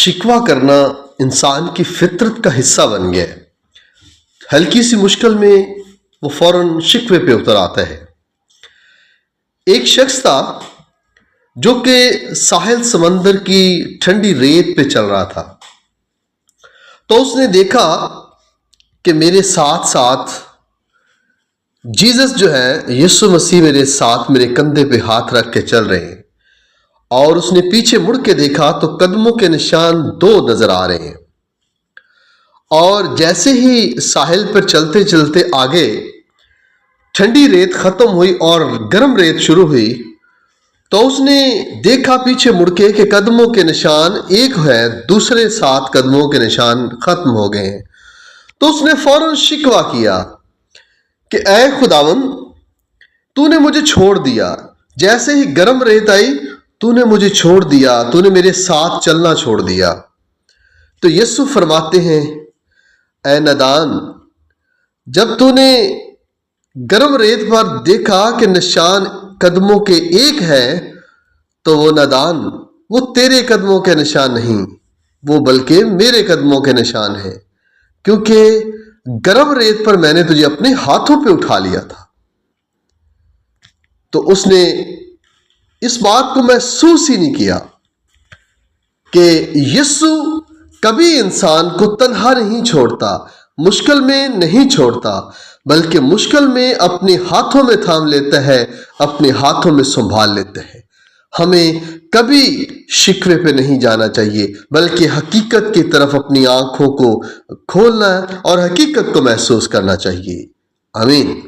شکوہ کرنا انسان کی فطرت کا حصہ بن گیا ہے۔ ہلکی سی مشکل میں وہ فوراً شکوے پہ اتر آتا ہے۔ ایک شخص تھا جو کہ ساحل سمندر کی ٹھنڈی ریت پہ چل رہا تھا، تو اس نے دیکھا کہ میرے ساتھ ساتھ جیزس جو ہے، یسوع مسیح میرے ساتھ میرے کندھے پہ ہاتھ رکھ کے چل رہے ہیں، اور اس نے پیچھے مڑ کے دیکھا تو قدموں کے نشان دو نظر آ رہے ہیں۔ اور جیسے ہی ساحل پر چلتے چلتے آگے ٹھنڈی ریت ختم ہوئی اور گرم ریت شروع ہوئی، تو اس نے دیکھا پیچھے مڑ کے کہ قدموں کے نشان ایک ہے، دوسرے 7 قدموں کے نشان ختم ہو گئے ہیں۔ تو اس نے فوراً شکوہ کیا کہ اے خداوند، تو نے مجھے چھوڑ دیا، جیسے ہی گرم ریت آئی تو نے مجھے چھوڑ دیا، تو نے میرے ساتھ چلنا چھوڑ دیا۔ تو یسوع فرماتے ہیں، اے نادان، جب تو نے گرم ریت پر دیکھا کہ نشان قدموں کے ایک ہے، تو وہ نادان، وہ تیرے قدموں کے نشان نہیں، وہ بلکہ میرے قدموں کے نشان ہے، کیونکہ گرم ریت پر میں نے تجھے اپنے ہاتھوں پہ اٹھا لیا تھا۔ تو اس نے اس بات کو محسوس ہی نہیں کیا کہ یسوع کبھی انسان کو تنہا نہیں چھوڑتا، مشکل میں نہیں چھوڑتا، بلکہ مشکل میں اپنے ہاتھوں میں تھام لیتا ہے، اپنے ہاتھوں میں سنبھال لیتا ہے۔ ہمیں کبھی شکوے پہ نہیں جانا چاہیے، بلکہ حقیقت کی طرف اپنی آنکھوں کو کھولنا اور حقیقت کو محسوس کرنا چاہیے۔ آمین۔